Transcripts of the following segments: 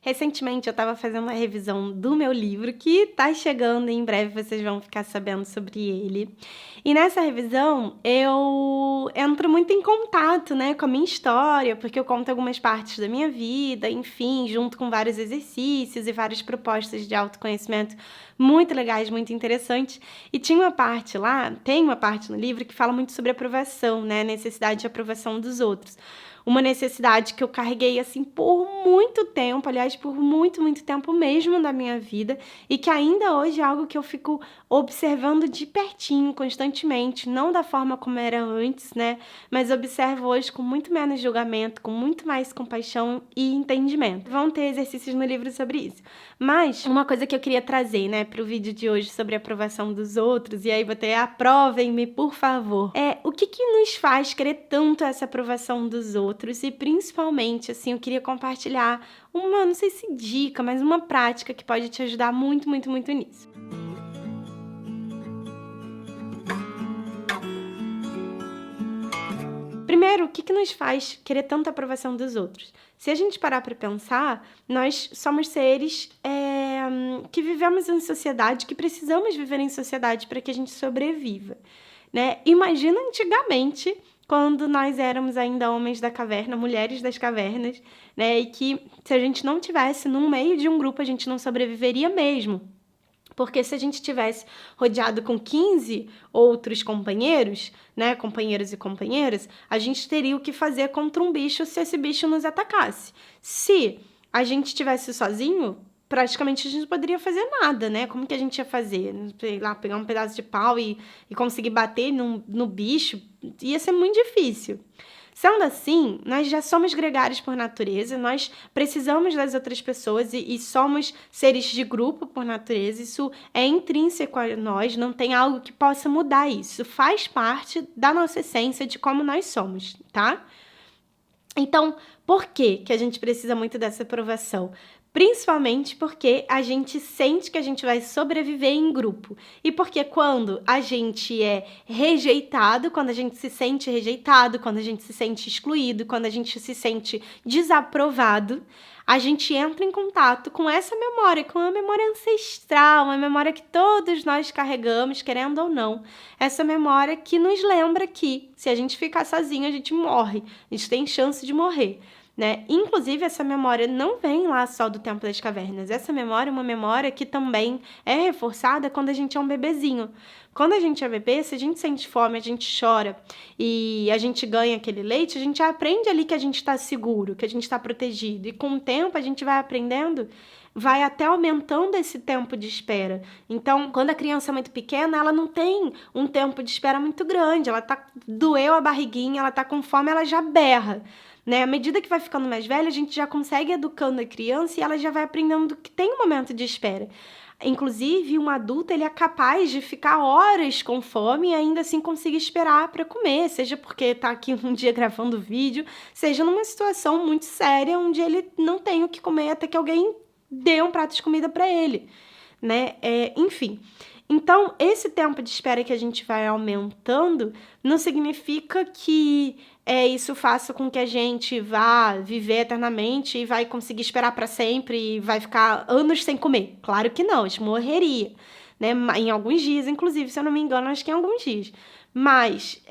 Recentemente eu estava fazendo uma revisão do meu livro, que tá chegando e em breve vocês vão ficar sabendo sobre ele. E nessa revisão eu entro muito em contato, né, com a minha história, porque eu conto algumas partes da minha vida, enfim, junto com vários exercícios e várias propostas de autoconhecimento muito legais, muito interessantes. E tinha uma parte lá, tem uma parte no livro que fala muito sobre aprovação, né, necessidade de aprovação dos outros. Uma necessidade que eu carreguei, assim, por muito tempo, aliás, por muito, muito tempo mesmo da minha vida, e que ainda hoje é algo que eu fico observando de pertinho, constantemente, não da forma como era antes, né? Mas observo hoje com muito menos julgamento, com muito mais compaixão e entendimento. Vão ter exercícios no livro sobre isso. Mas uma coisa que eu queria trazer, né, para o vídeo de hoje sobre a aprovação dos outros, e aí vou ter aprovem-me, por favor, é o que nos faz querer tanto essa aprovação dos outros e principalmente, assim, eu queria compartilhar uma, não sei se dica, mas uma prática que pode te ajudar muito, muito, muito nisso. Primeiro, o que nos faz querer tanta aprovação dos outros? Se a gente parar para pensar, nós somos seres que vivemos em sociedade, que precisamos viver em sociedade para que a gente sobreviva, né? Imagina antigamente, quando nós éramos ainda homens da caverna, mulheres das cavernas, né? E que se a gente não tivesse no meio de um grupo, a gente não sobreviveria mesmo. Porque se a gente tivesse rodeado com 15 outros companheiros, né, companheiros e companheiras, a gente teria o que fazer contra um bicho se esse bicho nos atacasse. Se a gente estivesse sozinho, praticamente a gente não poderia fazer nada, né? Como que a gente ia fazer? Sei lá, pegar um pedaço de pau e conseguir bater no bicho? Ia ser muito difícil. Sendo assim, nós já somos gregários por natureza, nós precisamos das outras pessoas e somos seres de grupo por natureza, isso é intrínseco a nós, não tem algo que possa mudar isso, faz parte da nossa essência, de como nós somos, tá? Então, por que a gente precisa muito dessa aprovação? Principalmente porque a gente sente que a gente vai sobreviver em grupo. E porque quando a gente é rejeitado, quando a gente se sente rejeitado, quando a gente se sente excluído, quando a gente se sente desaprovado, a gente entra em contato com essa memória, com a memória ancestral, uma memória que todos nós carregamos, querendo ou não. Essa memória que nos lembra que se a gente ficar sozinho, a gente morre, a gente tem chance de morrer. Né? Inclusive, essa memória não vem lá só do tempo das cavernas. Essa memória é uma memória que também é reforçada quando a gente é um bebezinho. Quando a gente é bebê, se a gente sente fome, a gente chora e a gente ganha aquele leite, a gente aprende ali que a gente está seguro, que a gente está protegido. E com o tempo, a gente vai aprendendo, vai até aumentando esse tempo de espera. Então, quando a criança é muito pequena, ela não tem um tempo de espera muito grande. Doeu a barriguinha, ela tá com fome, ela já berra. Né? À medida que vai ficando mais velha, a gente já consegue educando a criança e ela já vai aprendendo que tem um momento de espera. Inclusive, um adulto ele é capaz de ficar horas com fome e ainda assim conseguir esperar para comer, seja porque está aqui um dia gravando vídeo, seja numa situação muito séria onde ele não tem o que comer até que alguém dê um prato de comida para ele, né? Enfim. Então, esse tempo de espera que a gente vai aumentando não significa que isso faça com que a gente vá viver eternamente e vai conseguir esperar para sempre e vai ficar anos sem comer. Claro que não, a gente morreria, né? Em alguns dias, inclusive, se eu não me engano, acho que em alguns dias. Mas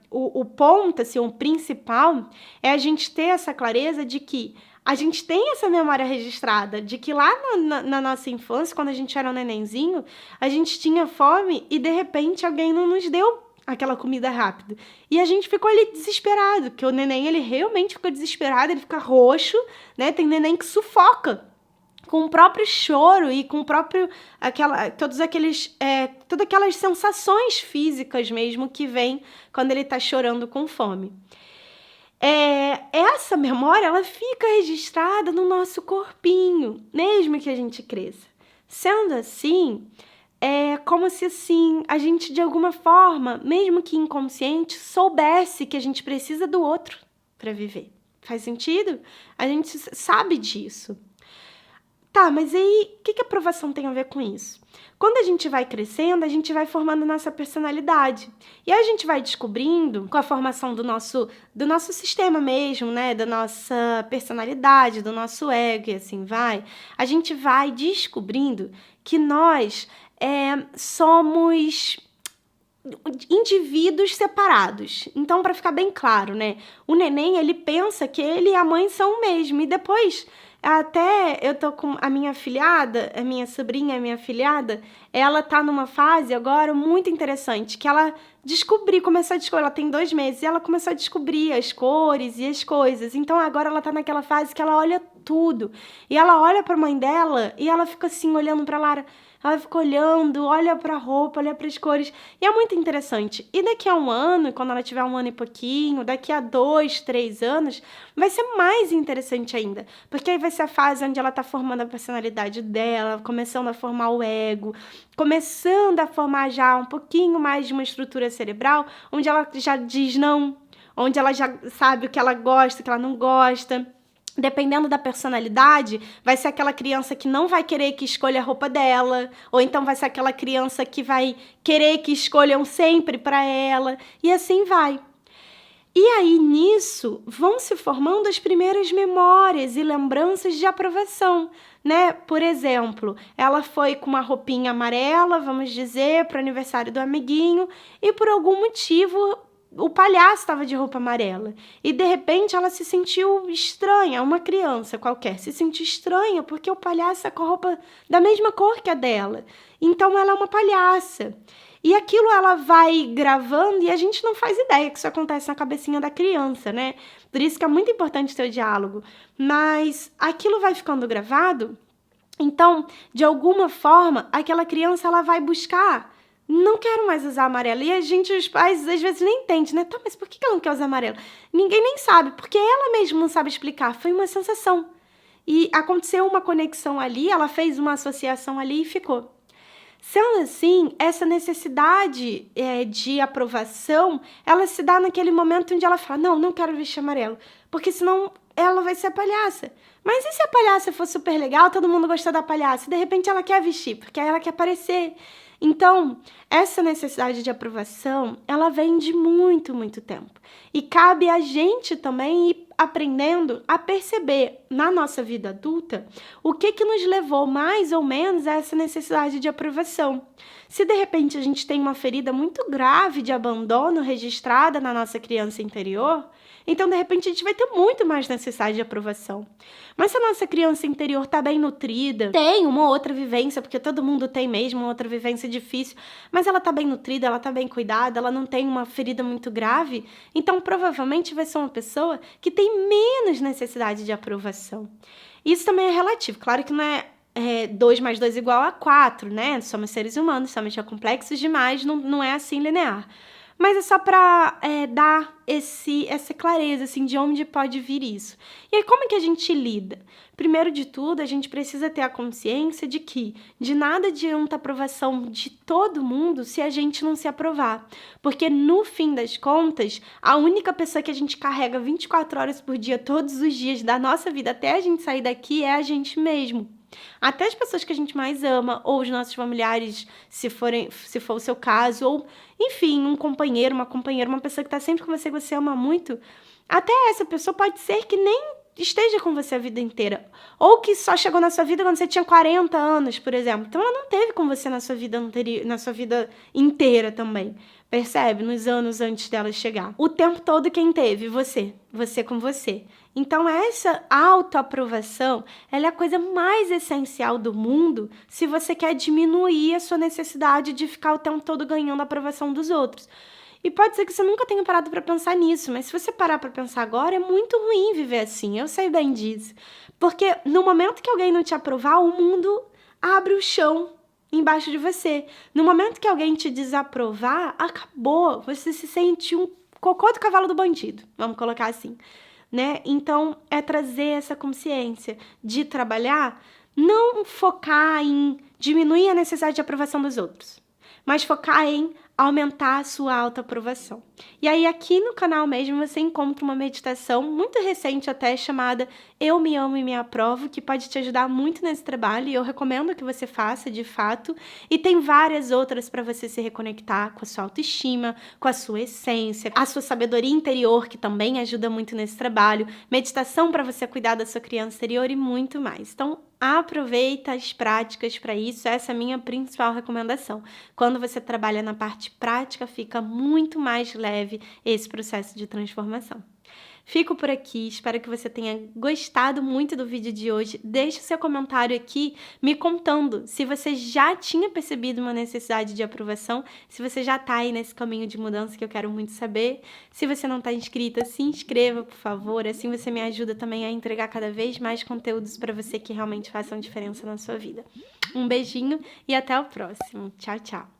o ponto, assim, o principal é a gente ter essa clareza de que a gente tem essa memória registrada de que lá na nossa infância, quando a gente era um nenenzinho, a gente tinha fome e, de repente, alguém não nos deu aquela comida rápida. E a gente ficou ali desesperado, porque o neném, ele realmente fica desesperado, ele fica roxo, né? Tem neném que sufoca com o próprio choro e com o próprio todas aquelas sensações físicas mesmo que vem quando ele tá chorando com fome. Essa memória, ela fica registrada no nosso corpinho, mesmo que a gente cresça. Sendo assim, é como se assim, a gente de alguma forma, mesmo que inconsciente, soubesse que a gente precisa do outro para viver. Faz sentido? A gente sabe disso. Tá, mas aí, o que a aprovação tem a ver com isso? Quando a gente vai crescendo, a gente vai formando nossa personalidade. E aí a gente vai descobrindo, com a formação do nosso sistema mesmo, né? Da nossa personalidade, do nosso ego e assim vai. A gente vai descobrindo que nós somos indivíduos separados. Então, para ficar bem claro, né? O neném, ele pensa que ele e a mãe são o mesmo. E depois, até eu tô com a minha afilhada, a minha sobrinha, a minha afilhada, ela tá numa fase agora muito interessante, que ela começou a descobrir, ela tem 2 meses, e ela começou a descobrir as cores e as coisas. Então, agora ela tá naquela fase que ela olha tudo. E ela olha pra mãe dela e ela fica assim, olhando pra Lara. Ela fica olhando, olha pra roupa, olha pras cores. E é muito interessante. E daqui a 1 ano, quando ela tiver 1 ano e pouquinho, daqui a 2, 3 anos, vai ser mais interessante ainda. Porque aí vai ser a fase onde ela tá formando a personalidade dela, começando a formar o ego, começando a formar já um pouquinho mais de uma estrutura cerebral, onde ela já diz não, onde ela já sabe o que ela gosta, o que ela não gosta. Dependendo da personalidade, vai ser aquela criança que não vai querer que escolha a roupa dela, ou então vai ser aquela criança que vai querer que escolham sempre para ela, e assim vai. E aí, nisso, vão se formando as primeiras memórias e lembranças de aprovação, né? Por exemplo, ela foi com uma roupinha amarela, vamos dizer, para o aniversário do amiguinho, e por algum motivo o palhaço estava de roupa amarela. E, de repente, ela se sentiu estranha, uma criança qualquer se sentiu estranha porque o palhaço é com a roupa da mesma cor que a dela. Então, ela é uma palhaça. E aquilo ela vai gravando e a gente não faz ideia que isso acontece na cabecinha da criança, né? Por isso que é muito importante ter o diálogo. Mas aquilo vai ficando gravado, então, de alguma forma, aquela criança ela vai buscar. Não quero mais usar amarelo. E a gente, os pais, às vezes nem entendem, né? Tá, mas por que ela não quer usar amarelo? Ninguém nem sabe, porque ela mesma não sabe explicar. Foi uma sensação. E aconteceu uma conexão ali, ela fez uma associação ali e ficou. Sendo assim, essa necessidade de aprovação, ela se dá naquele momento onde ela fala, não quero vestir amarelo, porque senão ela vai ser a palhaça. Mas e se a palhaça for super legal, todo mundo gostou da palhaça? De repente ela quer vestir, porque ela quer aparecer. Então, essa necessidade de aprovação, ela vem de muito, muito tempo. E cabe a gente também ir aprendendo a perceber na nossa vida adulta o que nos levou mais ou menos a essa necessidade de aprovação. Se de repente a gente tem uma ferida muito grave de abandono registrada na nossa criança interior, então de repente a gente vai ter muito mais necessidade de aprovação. Mas se a nossa criança interior está bem nutrida, tem uma outra vivência, porque todo mundo tem mesmo uma outra vivência difícil, mas ela está bem nutrida, ela está bem cuidada, ela não tem uma ferida muito grave, então provavelmente vai ser uma pessoa que tem menos necessidade de aprovação. Isso também é relativo, claro que não é 2 mais 2 igual a 4, né? Somos seres humanos, somos complexos demais, não é assim linear. Mas é só para dar essa clareza, assim, de onde pode vir isso. E aí, como é que a gente lida? Primeiro de tudo, a gente precisa ter a consciência de que de nada adianta a aprovação de todo mundo se a gente não se aprovar. Porque, no fim das contas, a única pessoa que a gente carrega 24 horas por dia, todos os dias da nossa vida, até a gente sair daqui, é a gente mesmo. Até as pessoas que a gente mais ama, ou os nossos familiares, se for o seu caso, ou, enfim, um companheiro, uma companheira, uma pessoa que está sempre com você, que você ama muito, até essa pessoa pode ser que nem esteja com você a vida inteira, ou que só chegou na sua vida quando você tinha 40 anos, por exemplo. Então, ela não teve com você na sua vida inteira também, percebe? Nos anos antes dela chegar. O tempo todo quem teve? Você com você. Então, essa autoaprovação, ela é a coisa mais essencial do mundo se você quer diminuir a sua necessidade de ficar o tempo todo ganhando a aprovação dos outros. E pode ser que você nunca tenha parado para pensar nisso, mas se você parar para pensar agora, é muito ruim viver assim, eu sei bem disso. Porque no momento que alguém não te aprovar, o mundo abre o chão embaixo de você. No momento que alguém te desaprovar, acabou, você se sente um cocô do cavalo do bandido, vamos colocar assim. Né? Então, é trazer essa consciência de trabalhar, não focar em diminuir a necessidade de aprovação dos outros, mas focar em aumentar a sua autoaprovação. E aí aqui no canal mesmo você encontra uma meditação muito recente até chamada Eu Me Amo e Me Aprovo, que pode te ajudar muito nesse trabalho e eu recomendo que você faça de fato. E tem várias outras para você se reconectar com a sua autoestima, com a sua essência, a sua sabedoria interior, que também ajuda muito nesse trabalho, meditação para você cuidar da sua criança interior e muito mais. Então, aproveita as práticas para isso, essa é a minha principal recomendação. Quando você trabalha na parte prática, fica muito mais leve esse processo de transformação. Fico por aqui, espero que você tenha gostado muito do vídeo de hoje. Deixe seu comentário aqui me contando se você já tinha percebido uma necessidade de aprovação, se você já está aí nesse caminho de mudança que eu quero muito saber. Se você não está inscrita, se inscreva, por favor, assim você me ajuda também a entregar cada vez mais conteúdos para você que realmente façam diferença na sua vida. Um beijinho e até o próximo. Tchau, tchau!